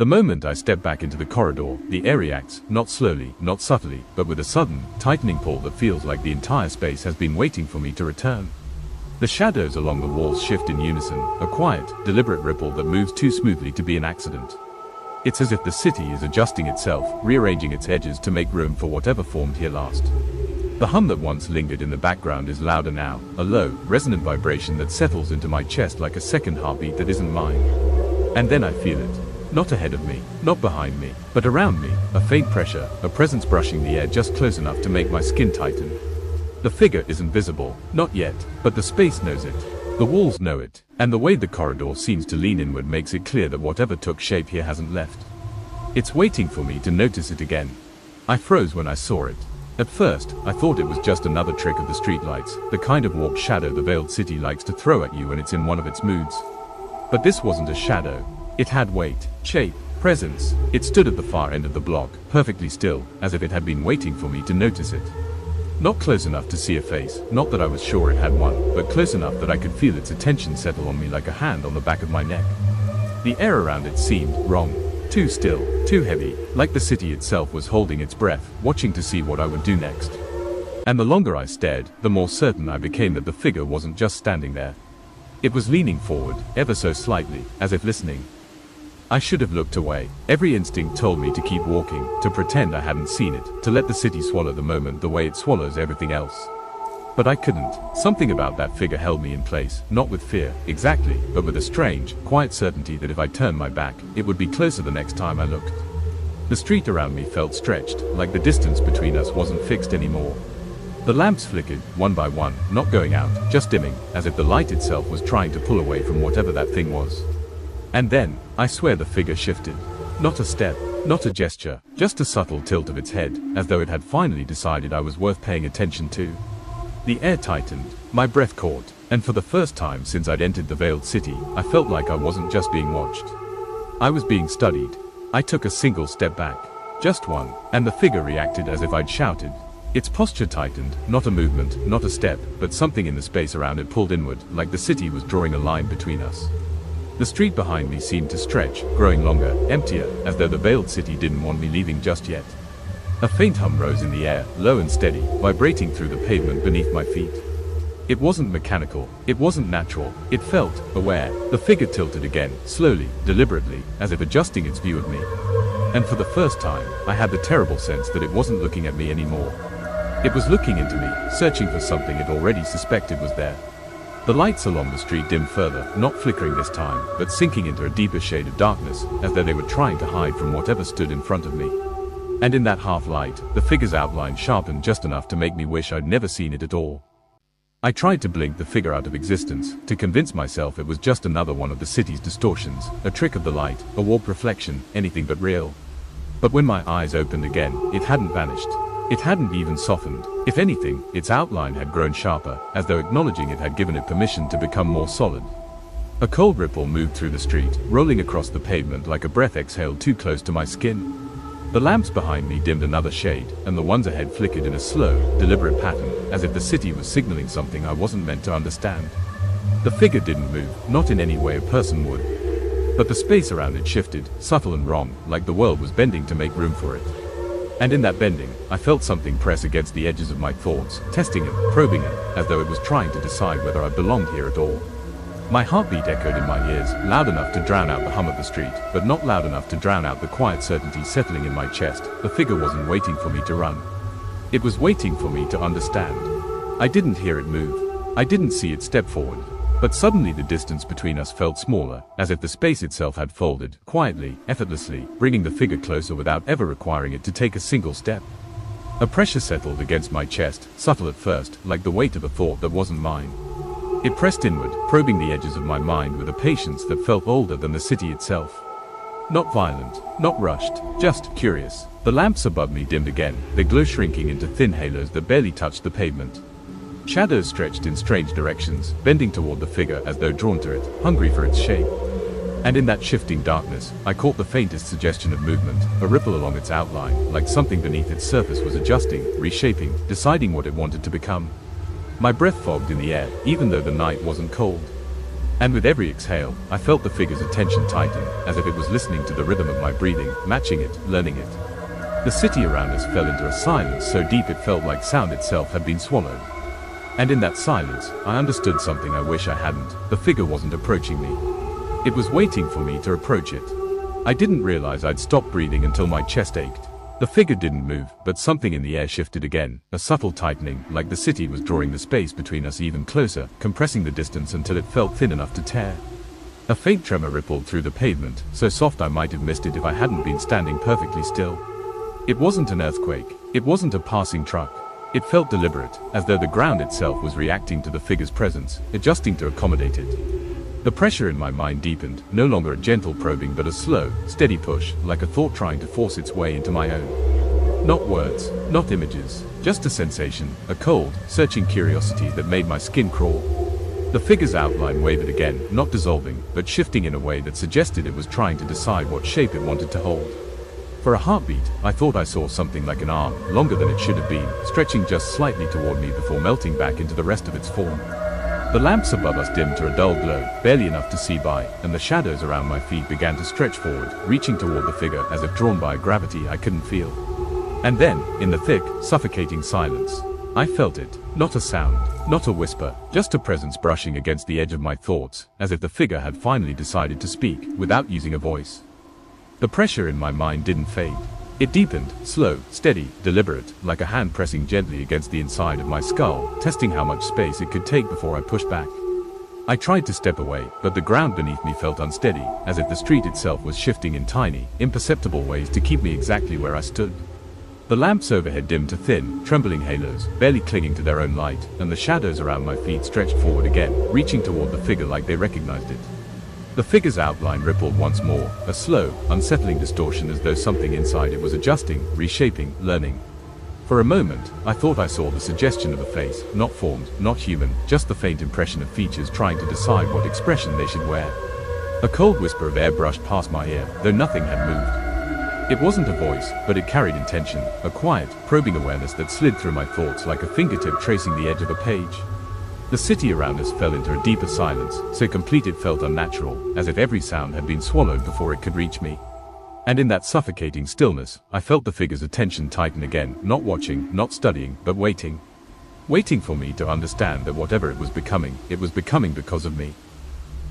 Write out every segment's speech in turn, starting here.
The moment I step back into the corridor, the air reacts, not slowly, not subtly, but with a sudden, tightening pull that feels like the entire space has been waiting for me to return. The shadows along the walls shift in unison, a quiet, deliberate ripple that moves too smoothly to be an accident. It's as if the city is adjusting itself, rearranging its edges to make room for whatever formed here last. The hum that once lingered in the background is louder now, a low, resonant vibration that settles into my chest like a second heartbeat that isn't mine. And then I feel it. Not ahead of me, not behind me, but around me, a faint pressure, a presence brushing the air just close enough to make my skin tighten. The figure isn't visible, not yet, but the space knows it. The walls know it, and the way the corridor seems to lean inward makes it clear that whatever took shape here hasn't left. It's waiting for me to notice it again. I froze when I saw it. At first, I thought it was just another trick of the streetlights, the kind of warped shadow the veiled city likes to throw at you when it's in one of its moods. But this wasn't a shadow. It had weight, shape, presence. It stood at the far end of the block, perfectly still, as if it had been waiting for me to notice it. Not close enough to see a face, not that I was sure it had one, but close enough that I could feel its attention settle on me like a hand on the back of my neck. The air around it seemed wrong. Too still, too heavy, like the city itself was holding its breath, watching to see what I would do next. And the longer I stared, the more certain I became that the figure wasn't just standing there. It was leaning forward, ever so slightly, as if listening. I should have looked away. Every instinct told me to keep walking, to pretend I hadn't seen it, to let the city swallow the moment the way it swallows everything else. But I couldn't. Something about that figure held me in place, not with fear, exactly, but with a strange, quiet certainty that if I turned my back, it would be closer the next time I looked. The street around me felt stretched, like the distance between us wasn't fixed anymore. The lamps flickered, one by one, not going out, just dimming, as if the light itself was trying to pull away from whatever that thing was. And then, I swear the figure shifted. Not a step, not a gesture, just a subtle tilt of its head, as though it had finally decided I was worth paying attention to. The air tightened, my breath caught, and for the first time since I'd entered the veiled city, I felt like I wasn't just being watched. I was being studied. I took a single step back. Just one, and the figure reacted as if I'd shouted. Its posture tightened, not a movement, not a step, but something in the space around it pulled inward, like the city was drawing a line between us. The street behind me seemed to stretch, growing longer, emptier, as though the veiled city didn't want me leaving just yet. A faint hum rose in the air, low and steady, vibrating through the pavement beneath my feet. It wasn't mechanical, it wasn't natural, it felt aware. The figure tilted again, slowly, deliberately, as if adjusting its view of me. And for the first time, I had the terrible sense that it wasn't looking at me anymore. It was looking into me, searching for something it already suspected was there. The lights along the street dimmed further, not flickering this time, but sinking into a deeper shade of darkness, as though they were trying to hide from whatever stood in front of me. And in that half-light, the figure's outline sharpened just enough to make me wish I'd never seen it at all. I tried to blink the figure out of existence, to convince myself it was just another one of the city's distortions, a trick of the light, a warped reflection, anything but real. But when my eyes opened again, it hadn't vanished. It hadn't even softened. If anything, its outline had grown sharper, as though acknowledging it had given it permission to become more solid. A cold ripple moved through the street, rolling across the pavement like a breath exhaled too close to my skin. The lamps behind me dimmed another shade, and the ones ahead flickered in a slow, deliberate pattern, as if the city was signaling something I wasn't meant to understand. The figure didn't move, not in any way a person would. But the space around it shifted, subtle and wrong, like the world was bending to make room for it. And in that bending, I felt something press against the edges of my thoughts, testing them, probing them, as though it was trying to decide whether I belonged here at all. My heartbeat echoed in my ears, loud enough to drown out the hum of the street, but not loud enough to drown out the quiet certainty settling in my chest. The figure wasn't waiting for me to run. It was waiting for me to understand. I didn't hear it move. I didn't see it step forward. But suddenly the distance between us felt smaller, as if the space itself had folded, quietly, effortlessly, bringing the figure closer without ever requiring it to take a single step. A pressure settled against my chest, subtle at first, like the weight of a thought that wasn't mine. It pressed inward, probing the edges of my mind with a patience that felt older than the city itself. Not violent, not rushed, just curious. The lamps above me dimmed again, their glow shrinking into thin halos that barely touched the pavement. Shadows stretched in strange directions, bending toward the figure as though drawn to it, hungry for its shape. And in that shifting darkness, I caught the faintest suggestion of movement, a ripple along its outline, like something beneath its surface was adjusting, reshaping, deciding what it wanted to become. My breath fogged in the air, even though the night wasn't cold. And with every exhale, I felt the figure's attention tighten, as if it was listening to the rhythm of my breathing, matching it, learning it. The city around us fell into a silence so deep it felt like sound itself had been swallowed. And in that silence, I understood something I wish I hadn't. The figure wasn't approaching me. It was waiting for me to approach it. I didn't realize I'd stopped breathing until my chest ached. The figure didn't move, but something in the air shifted again, a subtle tightening, like the city was drawing the space between us even closer, compressing the distance until it felt thin enough to tear. A faint tremor rippled through the pavement, so soft I might have missed it if I hadn't been standing perfectly still. It wasn't an earthquake. It wasn't a passing truck. It felt deliberate, as though the ground itself was reacting to the figure's presence, adjusting to accommodate it. The pressure in my mind deepened, no longer a gentle probing but a slow, steady push, like a thought trying to force its way into my own. Not words, not images, just a sensation, a cold, searching curiosity that made my skin crawl. The figure's outline wavered again, not dissolving, but shifting in a way that suggested it was trying to decide what shape it wanted to hold. For a heartbeat, I thought I saw something like an arm, longer than it should have been, stretching just slightly toward me before melting back into the rest of its form. The lamps above us dimmed to a dull glow, barely enough to see by, and the shadows around my feet began to stretch forward, reaching toward the figure as if drawn by a gravity I couldn't feel. And then, in the thick, suffocating silence, I felt it. Not a sound, not a whisper, just a presence brushing against the edge of my thoughts, as if the figure had finally decided to speak, without using a voice. The pressure in my mind didn't fade. It deepened, slow, steady, deliberate, like a hand pressing gently against the inside of my skull, testing how much space it could take before I pushed back. I tried to step away, but the ground beneath me felt unsteady, as if the street itself was shifting in tiny, imperceptible ways to keep me exactly where I stood. The lamps overhead dimmed to thin, trembling halos, barely clinging to their own light, and the shadows around my feet stretched forward again, reaching toward the figure like they recognized it. The figure's outline rippled once more, a slow, unsettling distortion as though something inside it was adjusting, reshaping, learning. For a moment, I thought I saw the suggestion of a face, not formed, not human, just the faint impression of features trying to decide what expression they should wear. A cold whisper of air brushed past my ear, though nothing had moved. It wasn't a voice, but it carried intention, a quiet, probing awareness that slid through my thoughts like a fingertip tracing the edge of a page. The city around us fell into a deeper silence, so complete it felt unnatural, as if every sound had been swallowed before it could reach me. And in that suffocating stillness, I felt the figure's attention tighten again, not watching, not studying, but waiting. Waiting for me to understand that whatever it was becoming because of me.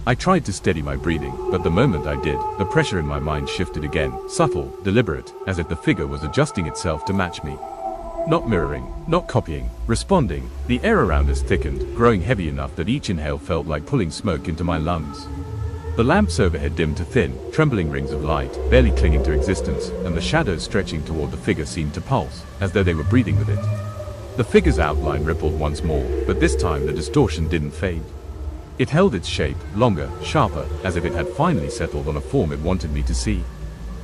I tried to steady my breathing, but the moment I did, the pressure in my mind shifted again, subtle, deliberate, as if the figure was adjusting itself to match me. Not mirroring, not copying, responding. The air around us thickened, growing heavy enough that each inhale felt like pulling smoke into my lungs. The lamps overhead dimmed to thin, trembling rings of light, barely clinging to existence, and the shadows stretching toward the figure seemed to pulse, as though they were breathing with it. The figure's outline rippled once more, but this time the distortion didn't fade. It held its shape, longer, sharper, as if it had finally settled on a form it wanted me to see.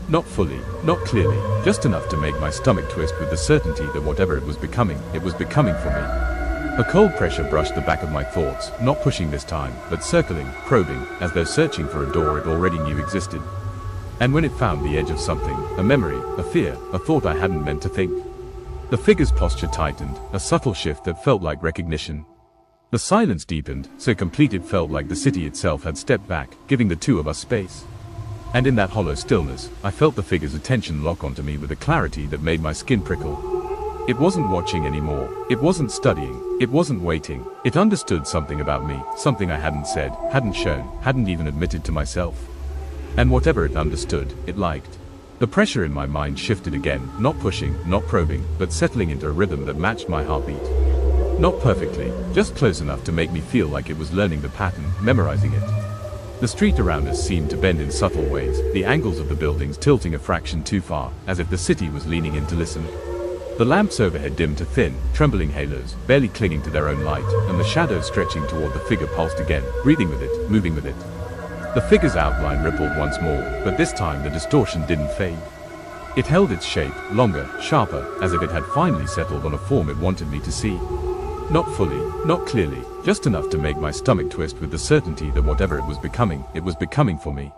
Not fully, not clearly, just enough to make my stomach twist with the certainty that whatever it was becoming for me. A cold pressure brushed the back of my thoughts, not pushing this time, but circling, probing, as though searching for a door it already knew existed. And when it found the edge of something, a memory, a fear, a thought I hadn't meant to think. The figure's posture tightened, a subtle shift that felt like recognition. The silence deepened, so complete it felt like the city itself had stepped back, giving the two of us space. And in that hollow stillness, I felt the figure's attention lock onto me with a clarity that made my skin prickle. It wasn't watching anymore. It wasn't studying. It wasn't waiting. It understood something about me, something I hadn't said, hadn't shown, hadn't even admitted to myself. And whatever it understood, it liked. The pressure in my mind shifted again, not pushing, not probing, but settling into a rhythm that matched my heartbeat. Not perfectly, just close enough to make me feel like it was learning the pattern, memorizing it. The street around us seemed to bend in subtle ways, the angles of the buildings tilting a fraction too far, as if the city was leaning in to listen. The lamps overhead dimmed to thin, trembling halos, barely clinging to their own light, and the shadows stretching toward the figure pulsed again, breathing with it, moving with it. The figure's outline rippled once more, but this time the distortion didn't fade. It held its shape, longer, sharper, as if it had finally settled on a form it wanted me to see. Not fully, not clearly, just enough to make my stomach twist with the certainty that whatever it was becoming for me.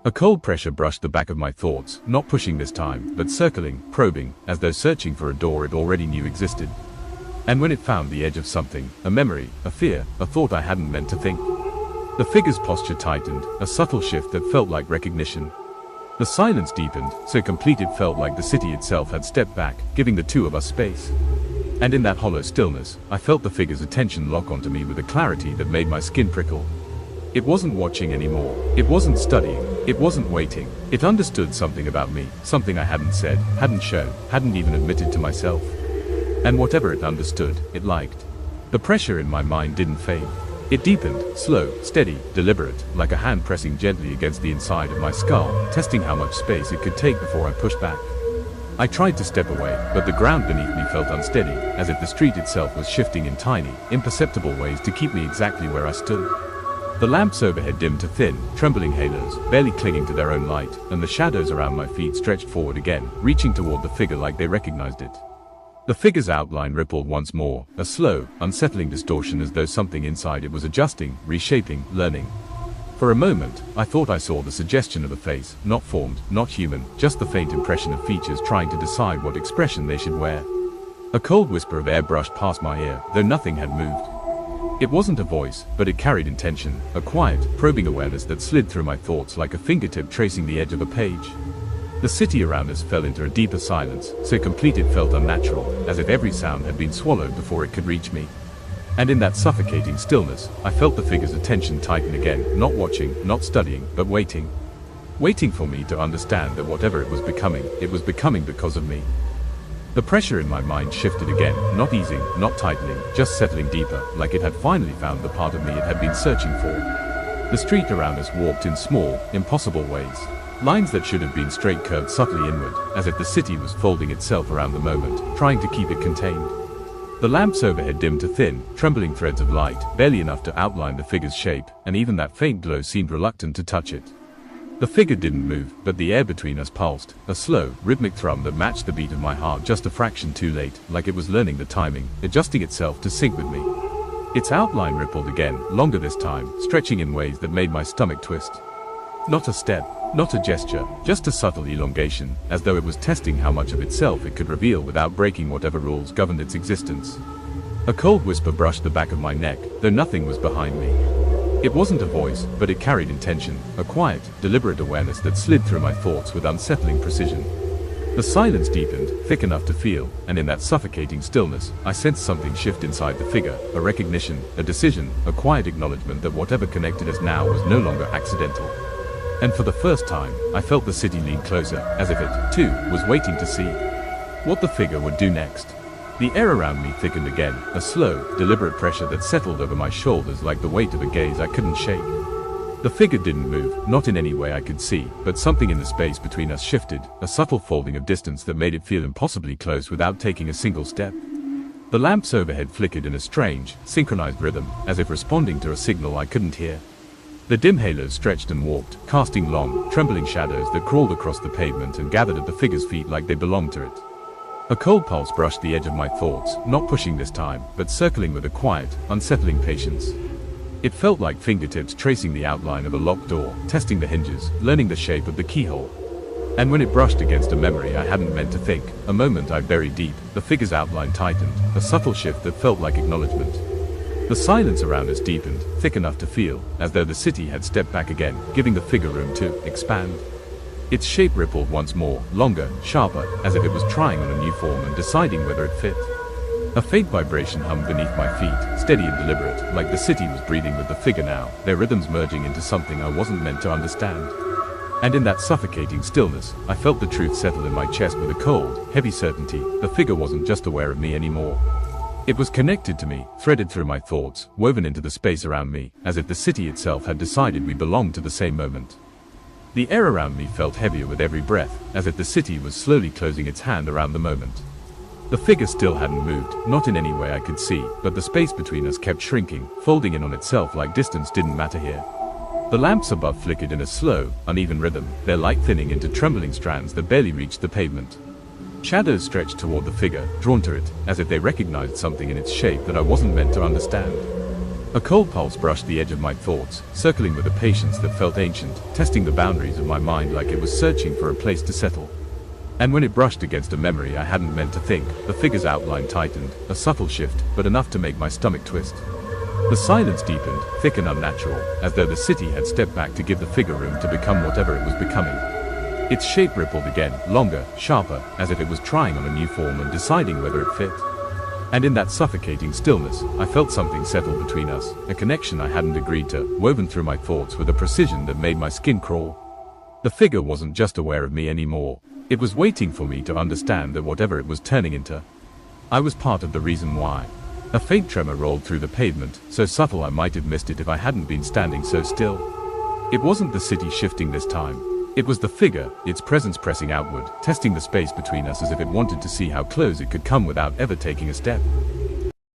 A cold pressure brushed the back of my thoughts, not pushing this time, but circling, probing, as though searching for a door it already knew existed. And when it found the edge of something, a memory, a fear, a thought I hadn't meant to think. The figure's posture tightened, a subtle shift that felt like recognition. The silence deepened, so complete it felt like the city itself had stepped back, giving the two of us space. And in that hollow stillness, I felt the figure's attention lock onto me with a clarity that made my skin prickle. It wasn't watching anymore. It wasn't studying. It wasn't waiting. It understood something about me, something I hadn't said, hadn't shown, hadn't even admitted to myself. And whatever it understood, it liked. The pressure in my mind didn't fade. It deepened, slow, steady, deliberate, like a hand pressing gently against the inside of my skull, testing how much space it could take before I pushed back. I tried to step away, but the ground beneath me felt unsteady, as if the street itself was shifting in tiny, imperceptible ways to keep me exactly where I stood. The lamps overhead dimmed to thin, trembling halos, barely clinging to their own light, and the shadows around my feet stretched forward again, reaching toward the figure like they recognized it. The figure's outline rippled once more, a slow, unsettling distortion as though something inside it was adjusting, reshaping, learning. For a moment, I thought I saw the suggestion of a face, not formed, not human, just the faint impression of features trying to decide what expression they should wear. A cold whisper of air brushed past my ear, though nothing had moved. It wasn't a voice, but it carried intention, a quiet, probing awareness that slid through my thoughts like a fingertip tracing the edge of a page. The city around us fell into a deeper silence, so complete it felt unnatural, as if every sound had been swallowed before it could reach me. And in that suffocating stillness, I felt the figure's attention tighten again, not watching, not studying, but waiting. Waiting for me to understand that whatever it was becoming because of me. The pressure in my mind shifted again, not easing, not tightening, just settling deeper, like it had finally found the part of me it had been searching for. The street around us warped in small, impossible ways. Lines that should have been straight curved subtly inward, as if the city was folding itself around the moment, trying to keep it contained. The lamps overhead dimmed to thin, trembling threads of light, barely enough to outline the figure's shape, and even that faint glow seemed reluctant to touch it. The figure didn't move, but the air between us pulsed, a slow, rhythmic thrum that matched the beat of my heart just a fraction too late, like it was learning the timing, adjusting itself to sync with me. Its outline rippled again, longer this time, stretching in ways that made my stomach twist. Not a step, not a gesture, just a subtle elongation, as though it was testing how much of itself it could reveal without breaking whatever rules governed its existence. A cold whisper brushed the back of my neck, though nothing was behind me. It wasn't a voice, but it carried intention, a quiet, deliberate awareness that slid through my thoughts with unsettling precision. The silence deepened, thick enough to feel, and in that suffocating stillness, I sensed something shift inside the figure, a recognition, a decision, a quiet acknowledgement that whatever connected us now was no longer accidental. And for the first time, I felt the city lean closer, as if it, too, was waiting to see what the figure would do next. The air around me thickened again, a slow, deliberate pressure that settled over my shoulders like the weight of a gaze I couldn't shake. The figure didn't move, not in any way I could see, but something in the space between us shifted, a subtle folding of distance that made it feel impossibly close without taking a single step. The lamps overhead flickered in a strange, synchronized rhythm, as if responding to a signal I couldn't hear. The dim halos stretched and warped, casting long, trembling shadows that crawled across the pavement and gathered at the figure's feet like they belonged to it. A cold pulse brushed the edge of my thoughts, not pushing this time, but circling with a quiet, unsettling patience. It felt like fingertips tracing the outline of a locked door, testing the hinges, learning the shape of the keyhole. And when it brushed against a memory I hadn't meant to think, a moment I buried deep, the figure's outline tightened, a subtle shift that felt like acknowledgement. The silence around us deepened, thick enough to feel, as though the city had stepped back again, giving the figure room to expand. Its shape rippled once more, longer, sharper, as if it was trying on a new form and deciding whether it fit. A faint vibration hummed beneath my feet, steady and deliberate, like the city was breathing with the figure now, their rhythms merging into something I wasn't meant to understand. And in that suffocating stillness, I felt the truth settle in my chest with a cold, heavy certainty. The figure wasn't just aware of me anymore. It was connected to me, threaded through my thoughts, woven into the space around me, as if the city itself had decided we belonged to the same moment. The air around me felt heavier with every breath, as if the city was slowly closing its hand around the moment. The figure still hadn't moved, not in any way I could see, but the space between us kept shrinking, folding in on itself like distance didn't matter here. The lamps above flickered in a slow, uneven rhythm, their light thinning into trembling strands that barely reached the pavement. Shadows stretched toward the figure, drawn to it, as if they recognized something in its shape that I wasn't meant to understand. A cold pulse brushed the edge of my thoughts, circling with a patience that felt ancient, testing the boundaries of my mind like it was searching for a place to settle. And when it brushed against a memory I hadn't meant to think, the figure's outline tightened, a subtle shift, but enough to make my stomach twist. The silence deepened, thick and unnatural, as though the city had stepped back to give the figure room to become whatever it was becoming. Its shape rippled again, longer, sharper, as if it was trying on a new form and deciding whether it fit. And in that suffocating stillness, I felt something settle between us, a connection I hadn't agreed to, woven through my thoughts with a precision that made my skin crawl. The figure wasn't just aware of me anymore. It was waiting for me to understand that whatever it was turning into, I was part of the reason why. A faint tremor rolled through the pavement, so subtle I might have missed it if I hadn't been standing so still. It wasn't the city shifting this time. It was the figure, its presence pressing outward, testing the space between us as if it wanted to see how close it could come without ever taking a step.